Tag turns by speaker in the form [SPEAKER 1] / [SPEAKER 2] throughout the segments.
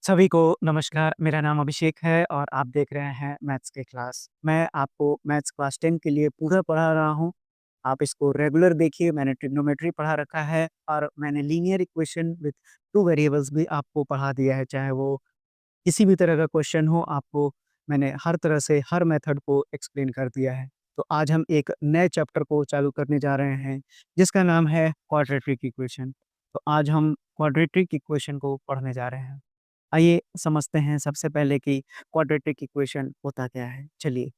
[SPEAKER 1] सभी को नमस्कार, मेरा नाम अभिषेक है और आप देख रहे हैं मैथ्स की क्लास। मैं आपको मैथ्स क्लास 10 के लिए पूरा पढ़ा रहा हूँ। आप इसको रेगुलर देखिए, मैंने ट्रिग्नोमेट्री पढ़ा रखा है और मैंने लीनियर इक्वेशन विथ 2 वेरिएबल्स भी आपको पढ़ा दिया है, चाहे वो किसी भी तरह का क्वेश्चन हो, आपको मैंने हर तरह से हर मेथड को एक्सप्लेन कर दिया है। तो आज हम एक नए चैप्टर को चालू करने जा रहे हैं, जिसका नाम है क्वाड्रेटिक इक्वेशन। तो आज हम क्वाड्रेटिक इक्वेशन को पढ़ने जा रहे हैं। आइए समझते हैं सबसे पहले कि क्वाड्रेटिक इक्वेशन होता क्या है। चलिए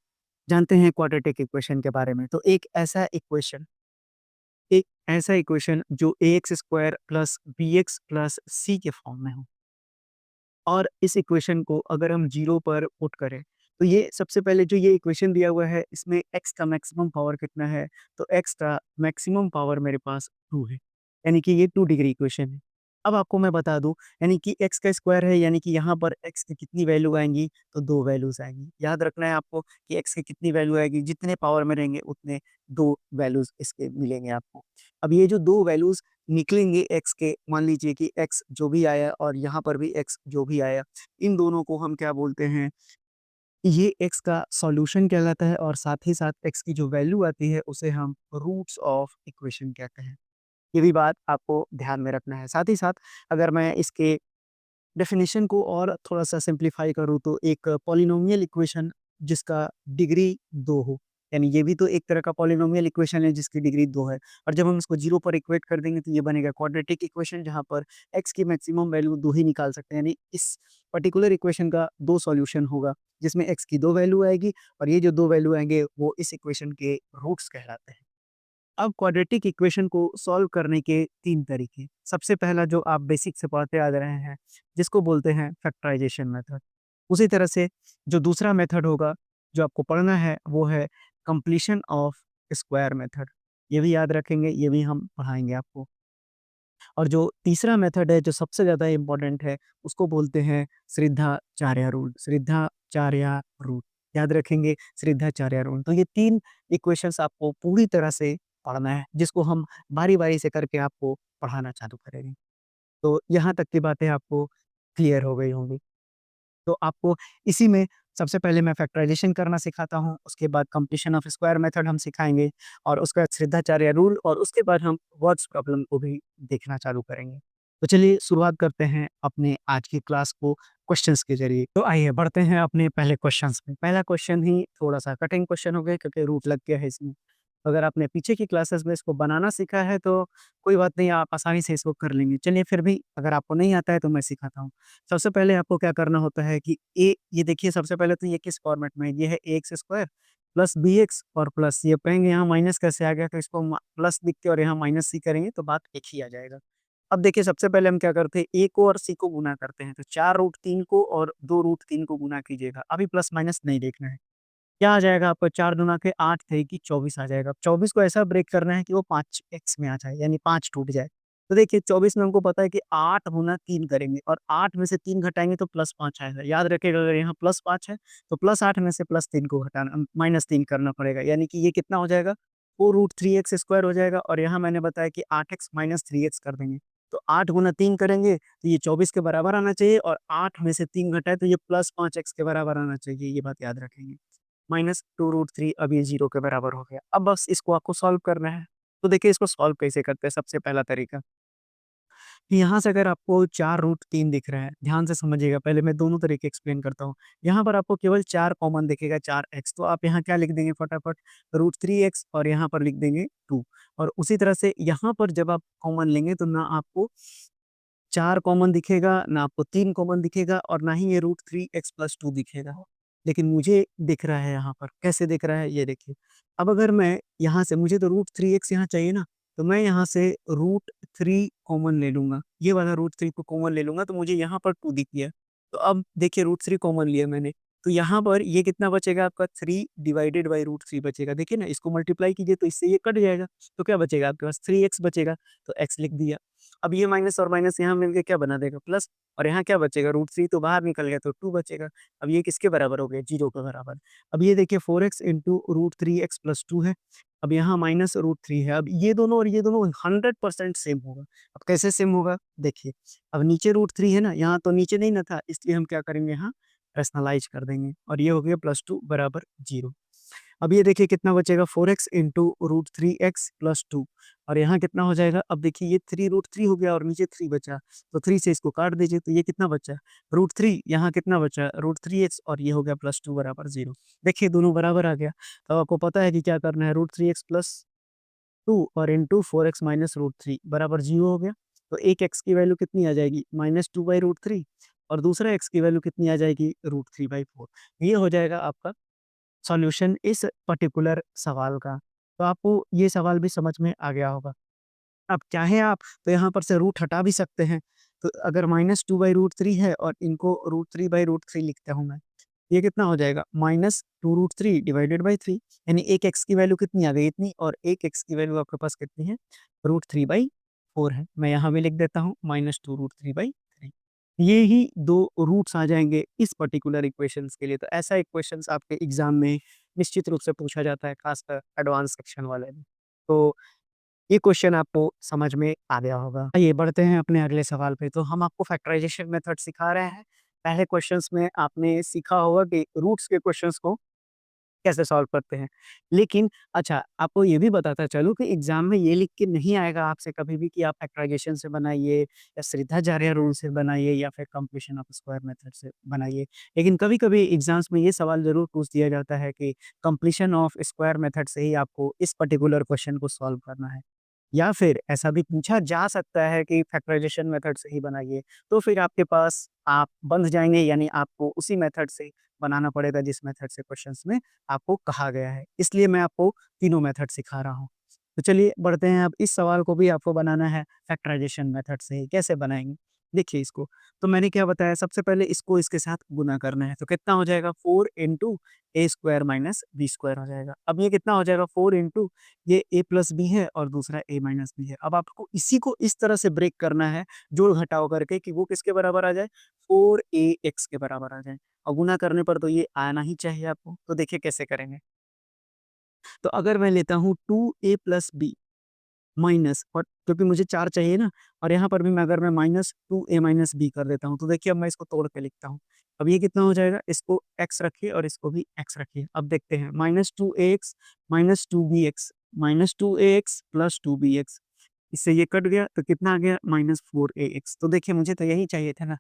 [SPEAKER 1] जानते हैं क्वाड्रेटिक इक्वेशन के बारे में। तो एक ऐसा इक्वेशन जो ax square plus bx plus c के फॉर्म में हो और इस इक्वेशन को अगर हम जीरो पर पुट करें, तो ये सबसे पहले जो ये इक्वेशन दिया हुआ है, इसमें x का मैक्सिमम पावर कितना है? तो x का मैक्सिमम पावर मेरे पास 2 है, यानी कि ये 2 डिग्री इक्वेशन है। अब आपको मैं बता दूं, यानी कि x का स्क्वायर है, यानी कि यहाँ पर x की कितनी वैल्यू आएंगी? तो 2 वैल्यूज आएंगी। याद रखना है आपको कि x की कितनी वैल्यू आएगी, जितने पावर में रहेंगे उतने 2 वैल्यूज इसके मिलेंगे आपको। अब ये जो 2 वैल्यूज निकलेंगे x के, मान लीजिए कि x जो भी आया और यहाँ पर भी x जो भी आया, इन दोनों को हम क्या बोलते हैं? ये x का सॉल्यूशन कहलाता है और साथ ही साथ x की जो वैल्यू आती है उसे हम रूट्स ऑफ इक्वेशन कहते हैं। ये भी बात आपको ध्यान में रखना है। साथ ही साथ अगर मैं इसके डेफिनेशन को और थोड़ा-सा सिंप्लीफाई करूँ, तो एक पॉलिनोमियल इक्वेशन जिसका डिग्री 2 हो, यानी ये भी तो एक तरह का पॉलिनोमियल इक्वेशन है जिसकी डिग्री 2 है और जब हम इसको 0 पर इक्वेट कर देंगे तो ये बनेगा क्वाड्रेटिक इक्वेशन, जहाँ पर x की मैक्सिमम वैल्यू 2 ही निकाल सकते हैं। यानी इस पर्टिकुलर इक्वेशन का 2 सॉल्यूशन होगा, जिसमें x की 2 वैल्यू आएगी और ये जो 2 वैल्यू आएँगे वो इस इक्वेशन के रूट्स कहलाते हैं। अब क्वाड्रेटिक इक्वेशन को सॉल्व करने के 3 तरीके। सबसे पहला जो आप बेसिक से पढ़ते आ रहे हैं, जिसको बोलते हैं फैक्टराइज़ेशन मेथड। उसी तरह से जो दूसरा मेथड होगा, जो आपको पढ़ना है, वो है कंप्लीशन ऑफ स्क्वायर मेथड। ये भी याद रखेंगे, ये भी हम पढ़ाएँगे आपको। और जो तीसरा मेथड है, जो सबसे ज़्यादा इम्पोर्टेंट है, उसको बोलते हैं श्रीधाचार्य रूल। श्रीधाचार्य रूल, याद रखेंगे श्रीधाचार्य रूल। तो ये 3 इक्वेशंस आपको पूरी तरह से पढ़ना है, जिसको हम बारी-बारी से करके आपको पढ़ाना चालू करेंगे। तो यहाँ तक की बातें आपको क्लियर हो गई होंगी। तो आपको इसी में सबसे पहले मैं फैक्टराइज़ेशन करना सिखाता हूँ, उसके बाद कंप्लीशन ऑफ स्क्वायर मेथड हम सिखाएँगे और उसके बाद श्रीधाचार्य रूल और उसके बाद हम वर्ड्स प्रॉब्लम को भी देखना चालू करेंगे। तो चलिए शुरुआत करते हैं अपने आज की क्लास को क्वेश्चंस के ज़रिए। तो आइए बढ़ते हैं अपने पहले क्वेश्चंस में। पहला क्वेश्चन ही थोड़ा-सा कठिन क्वेश्चन हो गया क्योंकि रूट लग गया है इसमें। अगर आपने पीछे की क्लासेस में इसको बनाना सीखा है तो कोई बात नहीं, आप आसानी से इसको कर लेंगे। चलिए फिर भी अगर आपको नहीं आता है तो मैं सिखाता हूँ। सबसे पहले आपको क्या करना होता है कि ये देखिए, सबसे पहले तो ये किस फॉर्मेट में है, ये है x square plus b x और प्लस ये कहेंगे यहाँ माइनस कैसे आ गया, तो इसको प्लस लिख के और यहाँ माइनस सी करेंगे तो बात एक ही आ जाएगा। अब देखिए सबसे पहले हम क्या करते हैं, ए को और सी को गुना करते हैं, तो 4 रूट 3 को और 2 रूट 3 को गुना कीजिएगा। अभी प्लस माइनस नहीं देखना है। क्या आ जाएगा आपका, 4 दूना के 8 थे कि 24 आ जाएगा। 24 को ऐसा ब्रेक करना है कि वो 5x में आ जाए, यानी 5 टूट जाए। तो देखिए 24 में हमको पता है कि 8 गुना 3 करेंगे और 8 में से 3 घटाएँगे तो प्लस 5 आएगा। याद रखिएगा, अगर यहाँ प्लस 5 है तो प्लस 8 में से प्लस 3 को घटाना, माइनस 3 करना पड़ेगा। यानी कि ये कितना हो जाएगा, 4√3x स्क्वायर हो जाएगा और यहाँ मैंने बताया कि 8x माइनस 3x कर देंगे। तो 8 गुना 3 करेंगे तो ये 24 के बराबर आना चाहिए और 8 में से 3 घटाए तो ये प्लस 5x के बराबर आना चाहिए। ये बात याद रखेंगे। -2√3 अब ये 0 के बराबर हो गया। अब बस इसको आपको सॉल्व करना है। तो देखिए इसको सॉल्व कैसे करते हैं, सबसे पहला तरीका, यहाँ से अगर आपको 4√3 दिख रहा है, ध्यान से समझिएगा, पहले मैं दोनों तरीके एक्सप्लेन करता हूँ। यहाँ पर आपको केवल 4 कॉमन दिखेगा, 4x, तो आप यहाँ क्या लिख देंगे फटाफट, √3x और यहाँ पर लिख देंगे 2 और उसी तरह से यहाँ पर जब आप कॉमन लेंगे तो ना आपको 4 कॉमन दिखेगा, ना आपको 3 कॉमन दिखेगा और ना ही ये √3x + 2 दिखेगा। लेकिन मुझे दिख रहा है यहाँ पर, कैसे दिख रहा है ये देखिए। अब अगर मैं यहाँ से, मुझे तो √3x यहाँ चाहिए ना, तो मैं यहाँ से √3 कॉमन ले लूँगा। ये वाला √3 को कॉमन ले लूँगा तो मुझे यहाँ पर 2 दिख गया। तो अब देखिए √3 कॉमन लिया मैंने, तो यहाँ पर ये कितना बचेगा आपका, 3 डिवाइडेड बाय √3 बचेगा। देखिए ना, इसको मल्टीप्लाई कीजिए तो इससे ये कट जाएगा। तो क्या बचेगा आपके पास, 3x बचेगा, तो x लिख दिया। अब ये माइनस और माइनस यहाँ मिलके क्या बना देगा प्लस, और यहाँ क्या बचेगा √3 तो बाहर निकल गया तो 2 बचेगा। अब ये किसके बराबर हो गया 0 के बराबर। अब ये देखिए 4x इंटू √3x प्लस 2 है। अब यहाँ माइनस √3 है। अब ये दोनों और ये दोनों 100% सेम होगा। अब कैसे सेम होगा देखिए, अब नीचे √3 है ना, यहाँ तो नीचे नहीं ना था, इसलिए हम क्या करेंगे यहाँ रैशनलाइज कर देंगे और ये हो गया प्लस 2 बराबर 0। अब ये देखिए कितना बचेगा 4x इंटू √3x प्लस 2, और यहाँ कितना हो जाएगा, अब देखिए ये 3 √3 हो गया और नीचे 3 बचा, तो 3 से इसको काट दीजिए तो ये कितना बचा √3, यहाँ कितना बचा √3x, और ये हो गया प्लस 2 बराबर 0। देखिए दोनों बराबर आ गया। तो आपको पता है कि क्या करना है, √3x प्लस 2 और इंटू 4x माइनस √3 बराबर 0 हो गया। तो एक x की वैल्यू कितनी आ जाएगी -2/√3, और दूसरा x की वैल्यू कितनी आ जाएगी √3/4। ये हो जाएगा आपका सॉल्यूशन इस पर्टिकुलर सवाल का। तो आपको ये सवाल भी समझ में आ गया होगा। अब चाहे आप तो यहाँ पर से रूट हटा भी सकते हैं। तो अगर -2/√3 है और इनको √3/√3 लिखता हूँ मैं, ये कितना हो जाएगा -2√3 डिवाइडेड बाय 3, यानी एक x की वैल्यू कितनी आ गई इतनी, और एक x की वैल्यू आपके पास कितनी है √3/4 है। मैं यहाँ भी लिख देता हूँ -2√3/3। ये ही 2 रूट्स आ जाएँगे इस पर्टिकुलर इक्वेशंस के लिए। तो ऐसा इक्वेशंस आपके एग्ज़ाम में निश्चित रूप से पूछा जाता है, खासकर एडवांस सेक्शन वाले में। तो ये क्वेश्चन आपको समझ में आ गया होगा। आइए बढ़ते हैं अपने अगले सवाल पे। तो हम आपको फैक्टराइज़ेशन मेथड सिखा रहे हैं। पहले क्वेश्चंस में आपने सीखा होगा कि रूट्स के क्वेश्चंस को कैसे सॉल्व करते हैं। लेकिन अच्छा, आपको ये भी बताता चलूँ कि एग्ज़ाम में ये लिख के नहीं आएगा आपसे कभी भी कि आप फैक्टराइज़ेशन से बनाइए या श्रीधाचार्य रूल से बनाइए या फिर कंप्लीशन ऑफ स्क्वायर मेथड से बनाइए। लेकिन कभी-कभी एग्ज़ाम्स में ये सवाल ज़रूर पूछ दिया जाता है कि कंप्लीशन ऑफ स्क्वायर मेथड से ही आपको इस पर्टिकुलर क्वेश्चन को सॉल्व करना है। या फिर ऐसा भी पूछा जा सकता है कि फैक्टराइज़ेशन मेथड से ही बनाइए, तो फिर आपके पास आप बंध जाएँगे, यानी आपको उसी मेथड से बनाना पड़ेगा जिस मेथड से क्वेश्चंस में आपको कहा गया है। इसलिए मैं आपको तीनों मेथड सिखा रहा हूँ। तो चलिए बढ़ते हैं, अब इस सवाल को भी आपको बनाना है फैक्टराइज़ेशन मेथड से ही। कैसे बनाएँगे? देखिए इसको, तो मैंने क्या बताया, सबसे पहले इसको इसके साथ गुना करना है, तो कितना हो जाएगा 4 इंटू ए स्क्वायर माइनस बी स्क्वायर हो जाएगा। अब ये कितना हो जाएगा 4 इंटू ये a प्लस बी है और दूसरा a माइनस बी है। अब आपको इसी को इस तरह से ब्रेक करना है जोड़-घटाव करके कि वो किसके बराबर आ जाए 4ax के बराबर आ जाए, और गुना करने पर तो ये आना ही चाहिए आपको। तो देखिए कैसे करेंगे। तो अगर मैं लेता हूँ 2a प्लस बी माइनस, और क्योंकि मुझे 4 चाहिए ना, और यहाँ पर भी मैं अगर मैं माइनस 2a माइनस बी कर देता हूँ, तो देखिए अब मैं इसको तोड़ के लिखता हूँ। अब ये कितना हो जाएगा, इसको x रखिए और इसको भी x रखिए। अब देखते हैं -2ax minus 2bx minus 2ax plus 2bx, इससे ये कट गया तो कितना आ गया -4ax। तो देखिए मुझे तो यही चाहिए था ना।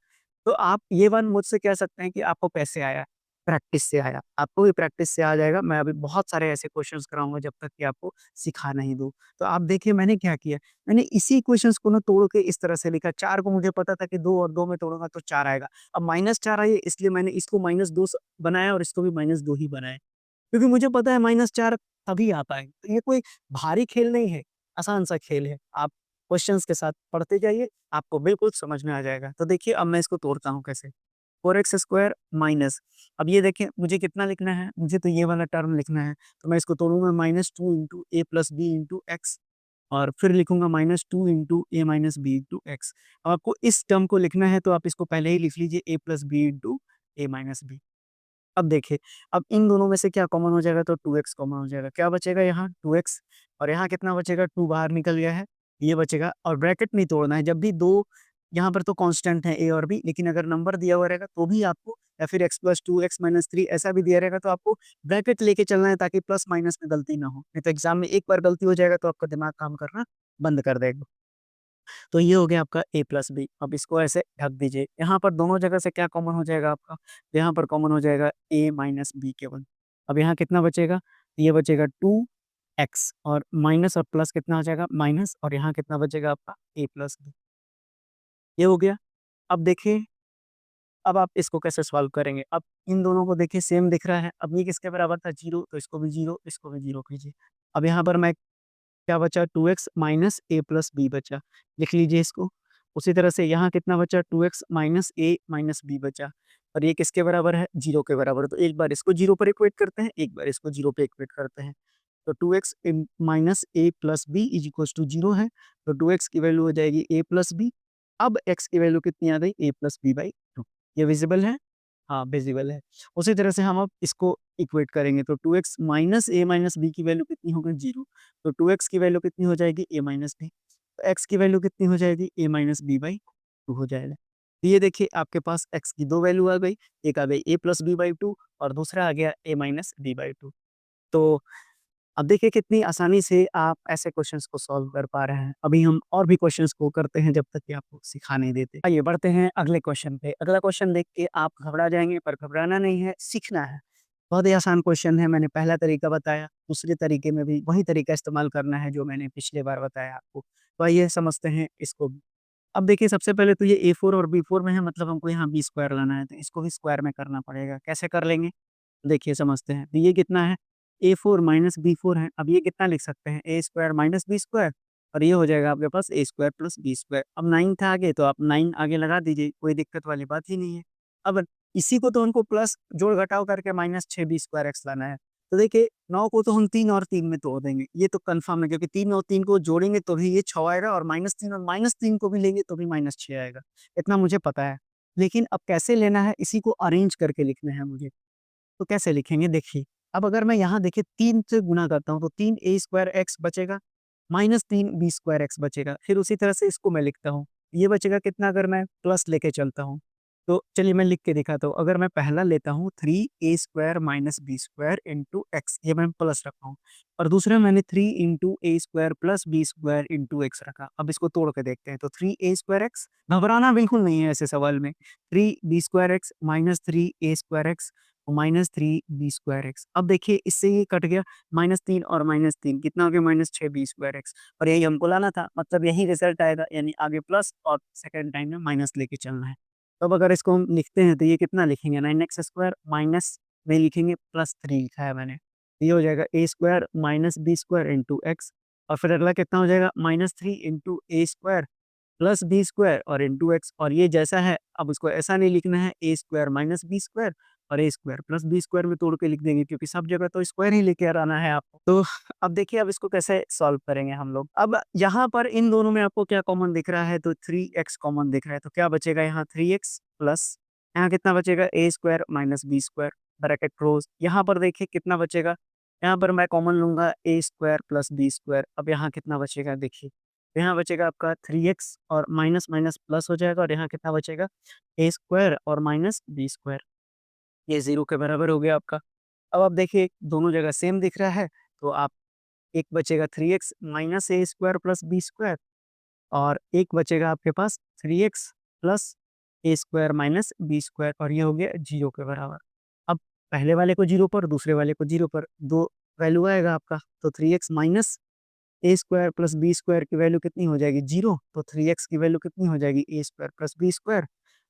[SPEAKER 1] तो आप ये 1 मुझसे कह सकते हैं कि आपको कैसे आया? प्रैक्टिस से आया। आपको भी प्रैक्टिस से आ जाएगा। मैं अभी बहुत सारे ऐसे क्वेश्चंस कराऊँगा जब तक कि आपको सिखा नहीं दूँ। तो आप देखिए मैंने क्या किया, मैंने इसी इक्वेशंस को ना तोड़ के इस तरह से लिखा। 4 को मुझे पता था कि 2 और 2 में तोड़ूँगा तो 4 आएगा। अब -4 आई है इसलिए मैंने इसको -2 बनाया और इसको भी -2 ही बनाया। क्योंकि मुझे पता है -4 तभी आता है। तो ये कोई भारी खेल नहीं है, आसान-सा खेल है। आप क्वेश्चंस के साथ पढ़ते जाइए, आपको बिल्कुल समझ में आ जाएगा। तो देखिए अब मैं इसको तोड़ता हूँ कैसे। 4x स्क्वायर माइनस, अब ये देखिए मुझे कितना लिखना है, मुझे तो ये वाला टर्म लिखना है। तो मैं इसको तोड़ूँगा -2 into a plus b into x, और फिर लिखूँगा -2 into a minus b into x. अब आपको इस टर्म को लिखना है तो आप इसको पहले ही लिख लीजिए a plus b into a minus b. अब देखिए, अब इन दोनों में से क्या कॉमन हो जाएगा, तो 2x कॉमन हो जाएगा। क्या बचेगा यहाँ 2x, और यहाँ कितना बचेगा 2 बाहर निकल गया है, ये बचेगा, और ब्रैकेट नहीं तोड़ना है। जब भी 2 यहाँ पर तो कांस्टेंट है a और b, लेकिन अगर नंबर दिया हुआ रहेगा तो भी आपको, या फिर x प्लस 2 x माइनस 3 ऐसा भी दिया रहेगा तो आपको ब्रैकेट लेके चलना है ताकि प्लस माइनस में गलती ना हो। नहीं तो एग्ज़ाम में एक बार गलती हो जाएगा तो आपका दिमाग काम करना बंद कर देगा। तो ये हो गया आपका a प्लस बी। अब इसको ऐसे ढक दीजिए। यहाँ पर दोनों जगह से क्या कॉमन हो जाएगा आपका? यहाँ पर कॉमन हो जाएगा a माइनस बी केवल। अब यहाँ कितना बचेगा? ये बचेगा 2x, और माइनस और प्लस कितना हो जाएगा? माइनस, और यहाँ कितना बचेगा आपका? a plus b. ये हो गया। अब देखिए, अब आप इसको कैसे सॉल्व करेंगे? अब इन दोनों को देखिए सेम दिख रहा है। अब ये किसके बराबर था? 0, तो इसको भी 0, इसको भी 0 कीजिए। अब यहाँ पर मैं क्या बचा 2x minus a plus b बचा, लिख लीजिए इसको। उसी तरह से यहाँ कितना बचा 2x minus a minus b बचा, और ये किसके बराबर है 0 के बराबर। तो एक बार इसको 0 पर इक्वेट करते हैं, एक बार इसको 0 पे इक्वेट करते हैं। तो 2x minus a plus b is equals to 0 है, तो 2x की वैल्यू हो जाएगी ए प्लस बी। अब x की वैल्यू कितनी आ गई, ए प्लस बी बाई 2। ये विजिबल है? हाँ, विजिबल है। उसी तरह से हम अब इसको इक्वेट करेंगे, तो 2x माइनस ए माइनस बी की वैल्यू कितनी होगी, 0। तो 2x की वैल्यू कितनी हो जाएगी, ए माइनस बी। तो x की वैल्यू कितनी हो जाएगी, ए माइनस बी बाई 2 हो जाएगा। तो ये देखिए आपके पास x की दो वैल्यू आ गई, एक आ गई ए प्लस बी बाई 2 और दूसरा आ गया ए माइनस बी बाई 2। तो अब देखिए कितनी आसानी से आप ऐसे क्वेश्चंस को सॉल्व कर पा रहे हैं। अभी हम और भी क्वेश्चंस को करते हैं जब तक कि आपको सिखा नहीं देते। आइए बढ़ते हैं अगले क्वेश्चन पे। अगला क्वेश्चन देख के आप घबरा जाएँगे, पर घबराना नहीं है, सीखना है। बहुत ही आसान क्वेश्चन है, मैंने पहला तरीका बताया, दूसरे तरीके में भी वही तरीका इस्तेमाल करना है जो मैंने पिछली बार बताया आपको। तो आइए समझते हैं इसको भी। अब देखिए सबसे पहले तो ये A4 और B4 में है, मतलब हमको यहाँ B स्क्वायर लाना है, तो इसको भी स्क्वायर में करना पड़ेगा। कैसे कर लेंगे? देखिए समझते हैं। तो ये कितना है? A4 माइनस B4 है। अब ये कितना लिख सकते हैं? A square minus B square, और ये हो जाएगा आपके पास A square plus B square. अब 9 था आगे, तो आप 9 आगे लगा दीजिए, कोई दिक्कत वाली बात ही नहीं है। अब इसी को तो उनको प्लस जोड़-घटाव करके माइनस 6B स्क्वायर x लाना है। तो देखिए 9 को तो हम 3 और 3 में तोड़ देंगे, ये तो कन्फर्म है, क्योंकि 3 और 3 को जोड़ेंगे तो भी ये 6 आएगा, और -3 और -3 को भी लेंगे तो भी -6 आएगा। इतना मुझे पता है। लेकिन अब कैसे लेना है, इसी को अरेंज करके लिखना है मुझे। तो कैसे लिखेंगे देखिए, अब अगर मैं यहाँ देखिए 3 से गुणा करता हूँ तो 3a स्क्वायर x बचेगा, माइनस 3b स्क्वायर x बचेगा। फिर उसी तरह से इसको मैं लिखता हूँ। ये बचेगा कितना, अगर मैं प्लस लेके चलता हूँ। तो चलिए मैं लिख के दिखाता हूँ। अगर मैं पहला लेता हूँ 3a square minus B square into X, ये मैं प्लस रखा हूँ। और दूसरा मैंने 3 इंटू ए square plus B square into X रखा। अब इसको तोड़ के देखते हैं, तो 3a स्क्वायर एक्स, घबराना बिल्कुल नहीं है ऐसे सवाल में। 3b square x minus 3a square x minus 3b square x. अब देखिए इससे ये कट गया, -3 और -3 कितना हो गया, -6b स्क्वायर एक्स, और यही हमको लाना था, मतलब यही रिजल्ट आएगा, यानी आगे प्लस और सेकंड टाइम में माइनस लेके चलना है। तो अब अगर इसको हम लिखते हैं तो ये कितना लिखेंगे, 9x स्क्वायर माइनस में लिखेंगे प्लस 3 लिखा है मैंने। ये हो जाएगा a square minus B square into x, और फिर अगला कितना हो जाएगा, -3 इंटू ए स्क्वायर प्लस बी स्क्वायर और इंटू एक्स, और ये जैसा है अब उसको ऐसा नहीं लिखना है, ए स्क्वायर माइनस बी स्क्वायर और ए स्क्वायर प्लस बी स्क्वायर में तोड़ के लिख देंगे, क्योंकि सब जगह तो स्क्वायर ही लेके आना है आपको। तो अब देखिए अब इसको कैसे सॉल्व करेंगे हम लोग। अब यहाँ पर इन दोनों में आपको क्या कॉमन दिख रहा है, तो 3x कॉमन दिख रहा है, तो क्या बचेगा यहाँ 3x प्लस यहाँ कितना बचेगा, A square minus B square, bracket close. यहाँ पर देखिए कितना बचेगा, यहाँ पर मैं कॉमन लूंगा ए स्क्वायर प्लस बी स्क्वायर। अब यहाँ कितना बचेगा देखिए, यहाँ बचेगा आपका 3x और माइनस माइनस प्लस हो जाएगा, और यहाँ कितना बचेगा, ए स्क्वायर और माइनस बी स्क्वायर, ये 0 के बराबर हो गया आपका। अब आप देखिए दोनों जगह सेम दिख रहा है, तो आप एक बचेगा 3x minus a square plus B square, और एक बचेगा आपके पास 3x प्लस ए स्क्वायर माइनस बी स्क्वायर, और ये हो गया 0 के बराबर। अब पहले वाले को 0 पर, दूसरे वाले को 0 पर, दो वैल्यू आएगा आपका, तो 3x minus a square plus B square की वैल्यू कितनी हो जाएगी, 0। तो 3x की वैल्यू कितनी हो जाएगी, A square plus B square.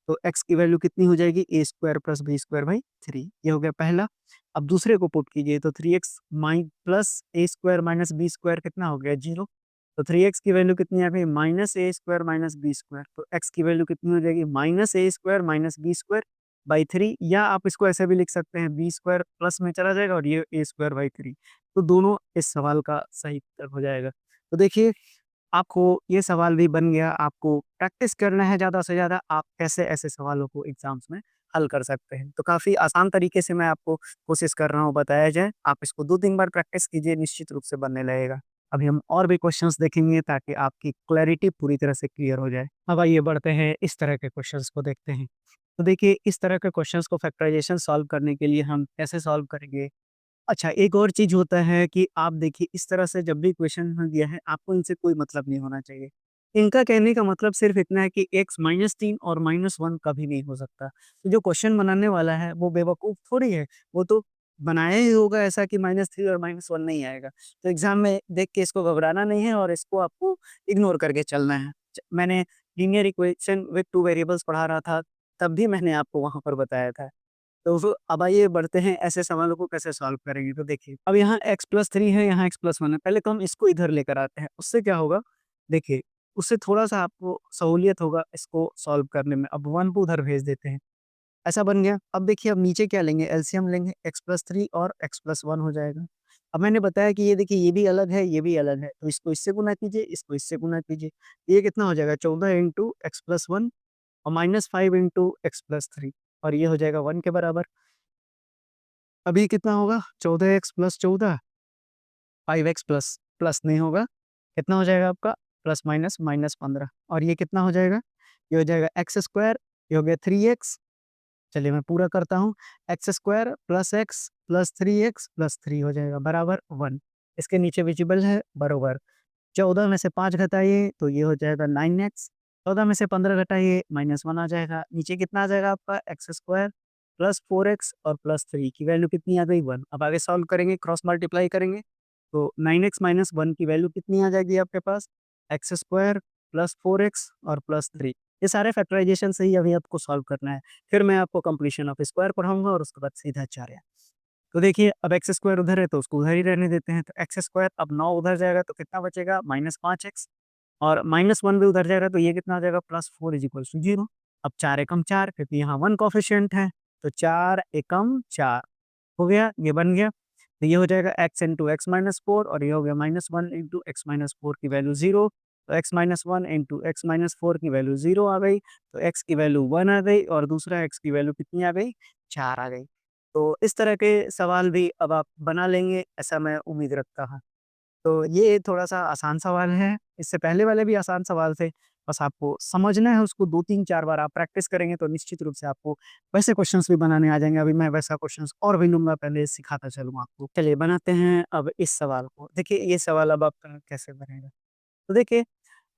[SPEAKER 1] तो x की वैल्यू कितनी हो जाएगी, A square plus B square by 3। ये हो गया पहला। अब दूसरे को पुट कीजिए, तो 3x प्लस ए स्क्वायर माइनस बी स्क्वायर कितना हो गया, 0। तो 3x की वैल्यू कितनी आ गई, minus a square minus B square. तो x की वैल्यू कितनी हो जाएगी, minus a square minus B square by 3, या आप इसको ऐसे भी लिख सकते हैं, बी स्क्वायर प्लस में चला जाएगा और ये ए स्क्वायर बाई 3। तो दोनों इस सवाल का सही उत्तर हो जाएगा। तो देखिए आपको ये सवाल भी बन गया, आपको प्रैक्टिस करना है ज़्यादा से ज़्यादा, आप कैसे ऐसे सवालों को एग्ज़ाम्स में हल कर सकते हैं। तो काफ़ी आसान तरीके से मैं आपको कोशिश कर रहा हूँ बताया जाए, आप इसको 2-3 बार प्रैक्टिस कीजिए, निश्चित रूप से बनने लगेगा। अभी हम और भी क्वेश्चंस देखेंगे ताकि आपकी क्लैरिटी पूरी तरह से क्लियर हो जाए। अब आइए बढ़ते हैं इस तरह के क्वेश्चंस को देखते हैं। तो देखिए इस तरह के क्वेश्चंस को फैक्टराइज़ेशन सॉल्व करने के लिए हम कैसे सॉल्व करेंगे। अच्छा, एक और चीज़ होता है कि आप देखिए इस तरह से जब भी क्वेश्चन में दिया है, आपको इनसे कोई मतलब नहीं होना चाहिए। इनका कहने का मतलब सिर्फ़ इतना है कि x -3 और -1 कभी नहीं हो सकता। तो जो क्वेश्चन बनाने वाला है वो बेवकूफ़ थोड़ी है, वो तो बनाया ही होगा ऐसा कि -3 और -1 नहीं आएगा। तो एग्ज़ाम में देख के इसको घबराना नहीं है, और इसको आपको इग्नोर करके चलना है। मैंने लीनियर इक्वेशन विथ 2 वेरिएबल्स पढ़ा रहा था, तब भी मैंने आपको वहाँ पर बताया था। तो फिर अब आइए बढ़ते हैं ऐसे सवालों को कैसे सॉल्व करेंगे। तो देखिए अब यहाँ x+3 है, यहाँ x+1 है, पहले तो हम इसको इधर लेकर आते हैं, उससे क्या होगा देखिए, उससे थोड़ा-सा आपको सहूलियत होगा इसको सॉल्व करने में। अब 1 को उधर भेज देते हैं, ऐसा बन गया। अब देखिए अब नीचे क्या लेंगे, एलसीएम लेंगे, x+3 और x+1 हो जाएगा। अब मैंने बताया कि ये देखिए ये भी अलग है, ये भी अलग है, तो इसको इससे गुना कीजिए, इसको इससे गुना कीजिए। ये कितना हो जाएगा 14 इंटू एक्स प्लस 1 और -5 इंटू एक्स प्लस 3 और ये हो जाएगा 1 के बराबर। अब ये कितना होगा 14x plus 14 5x plus plus नहीं होगा, कितना हो जाएगा आपका प्लस माइनस -15 और ये कितना हो जाएगा? ये हो जाएगा एक्स स्क्वायर, ये हो गया 3x। चलिए मैं पूरा करता हूँ, x square plus x plus 3x plus 3 हो जाएगा बराबर 1। इसके नीचे विजिबल है बरोबर 14 में से 5 घटाइए तो ये हो जाएगा 9x, 14 में से 15 घटाइए -1 आ जाएगा। नीचे कितना आ जाएगा आपका एक्स स्क्वायर प्लस 4x और प्लस 3 की वैल्यू कितनी आ गई 1। अब आगे सॉल्व करेंगे, क्रॉस मल्टीप्लाई करेंगे तो 9x माइनस 1 की वैल्यू कितनी आ जाएगी आपके पास एक्स स्क्वायर प्लस 4x और प्लस 3। ये सारे फैक्टराइजेशन से ही अभी आपको सॉल्व करना है। फिर मैं आपको कंप्लीशन ऑफ स्क्वायर पढ़ाऊंगा और उसके बाद सीधा 4। तो देखिए अब एक्स स्क्वायर उधर है तो उसको उधर ही रहने देते हैं, तो एक्स स्क्वायर अब 9 उधर जाएगा तो कितना बचेगा -5x और -1 भी उधर जाएगा तो ये कितना आ जाएगा +4 इक्वल्स टू 0। अब 4 एकम 4 क्योंकि यहाँ 1 कोएफिशिएंट है तो 4 एकम 4 हो गया, ये बन गया। तो ये हो जाएगा x इंटू एक्स माइनस 4 और ये हो गया -1 इंटू एक्स माइनस 4 की वैल्यू 0। तो x minus 1 into x minus 4 की वैल्यू 0 आ गई, तो x की वैल्यू 1 आ गई और दूसरा x की वैल्यू कितनी आ गई 4 आ गई। तो इस तरह के सवाल भी अब आप बना लेंगे, ऐसा मैं उम्मीद रखता हूँ। तो ये थोड़ा-सा आसान सवाल है, इससे पहले वाले भी आसान सवाल थे, बस आपको समझना है उसको 2-3-4 बार आप प्रैक्टिस करेंगे तो निश्चित रूप से आपको वैसे क्वेश्चन्स भी बनाने आ जाएँगे। अभी मैं वैसा क्वेश्चन्स और भी लूँगा, पहले सिखाता चलूँ आपको। चलिए बनाते हैं अब इस सवाल को। देखिए ये सवाल अब आपका कैसे बनेगा? तो देखिए,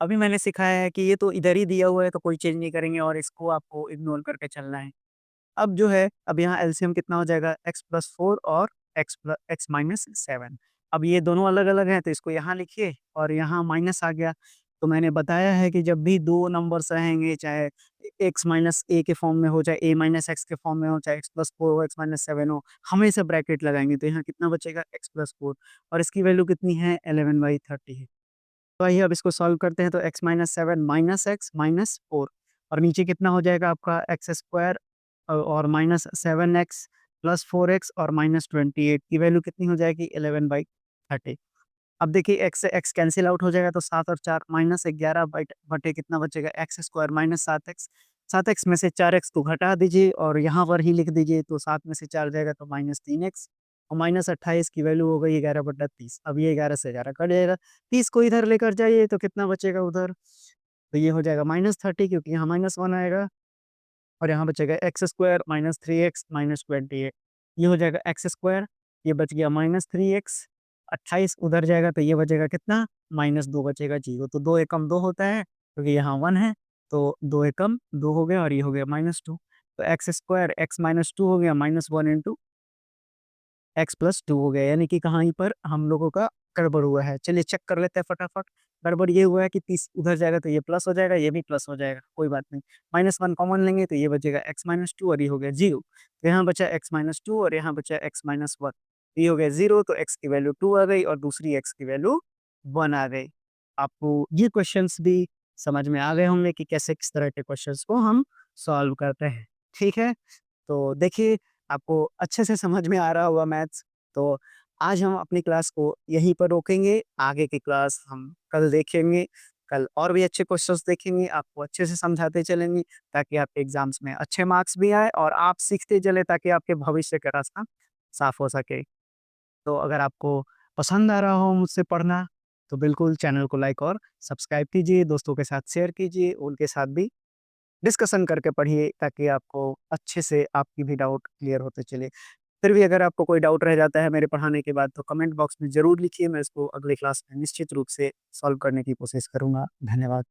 [SPEAKER 1] अभी मैंने सिखाया है कि ये तो इधर ही दिया हुआ है तो कोई चेंज नहीं करेंगे और इसको आपको इग्नोर करके चलना है। अब जो है, अब यहाँ एलसीएम कितना हो जाएगा x प्लस 4 और x माइनस 7। अब ये दोनों अलग-अलग हैं तो इसको यहाँ लिखिए और यहाँ माइनस आ गया। तो मैंने बताया है कि जब भी 2 नंबर्स रहेंगे चाहे x माइनस a के फॉर्म में हो, चाहे a माइनस x के फॉर्म में हो, चाहे x प्लस 4 हो, x माइनस 7 हो, हमेशा ब्रैकेट लगाएँगे। तो यहाँ कितना बचेगा x प्लस 4 और इसकी वैल्यू कितनी है 11/30 है। तो आइए अब इसको सॉल्व करते हैं तो x minus 7 minus x minus 4 और नीचे कितना हो जाएगा आपका एक्स स्क्वायर और माइनस 7x प्लस 4x और माइनस 28 की वैल्यू कितनी हो जाएगी 11/30। अब देखिए x से x कैंसिल आउट हो जाएगा तो 7 और 4 माइनस 11 बटे कितना बचेगा x square minus 7x। 7x में से 4x को घटा दीजिए और यहाँ पर ही लिख दीजिए तो 7 में से 4 जाएगा तो -3x और -28 की वैल्यू हो गई 11/30। अब ये 11 से 11 कट जाएगा, 30 को इधर लेकर जाइए तो कितना बचेगा उधर, तो ये हो जाएगा -30 क्योंकि यहाँ -1 आएगा और यहाँ बचेगा x square minus 3x minus 28। ये हो जाएगा एक्स स्क्वायर, ये बच गया -3x, 28 उधर जाएगा तो ये बचेगा कितना -2 बचेगा 0। तो 2 एकम 2 होता है क्योंकि यहाँ 1 है तो 2 एकम 2 हो गया और ये हो गया -2। तो एक्स स्क्वायर x माइनस 2 हो गया -1 इंटू एक्स प्लस 2 हो गया, यानी कि कहीं पर हम लोगों का गड़बड़ हुआ है। चलिए चेक कर लेते हैं फटाफट। गड़बड़ ये हुआ है कि 30 उधर जाएगा तो ये प्लस हो जाएगा, ये भी प्लस हो जाएगा, कोई बात नहीं। -1 कॉमन लेंगे तो ये बचेगा x माइनस 2 और ये हो गया 0। तो यहाँ बचा x माइनस 2 और यहाँ बचा x माइनस 1। ये हो गया 0 तो x की वैल्यू 2 आ गई और दूसरी x की वैल्यू 1 आ गई। आपको ये क्वेश्चंस भी समझ में आ गए होंगे कि कैसे किस तरह के क्वेश्चंस को हम सॉल्व करते हैं। ठीक है? तो देखिए आपको अच्छे से समझ में आ रहा होगा मैथ्स। तो आज हम अपनी क्लास को यहीं पर रोकेंगे, आगे की क्लास हम कल देखेंगे। कल और भी अच्छे क्वेश्चंस देखेंगे, आपको अच्छे से समझाते चलेंगे ताकि आपके एग्ज़ाम्स में अच्छे मार्क्स भी आए और आप सीखते चलें ताकि आपके भविष्य का रास्ता साफ हो सके। तो अगर आपको पसंद आ रहा हो मुझसे पढ़ना, तो बिल्कुल चैनल को लाइक और सब्सक्राइब कीजिए, दोस्तों के साथ शेयर कीजिए, उनके साथ भी डिस्कशन करके पढ़िए ताकि आपको अच्छे से आपकी भी डाउट क्लियर होते चले। फिर भी अगर आपको कोई डाउट रह जाता है मेरे पढ़ाने के बाद तो कमेंट बॉक्स में ज़रूर लिखिए, मैं इसको अगली क्लास में निश्चित रूप से सॉल्व करने की कोशिश करूँगा। धन्यवाद।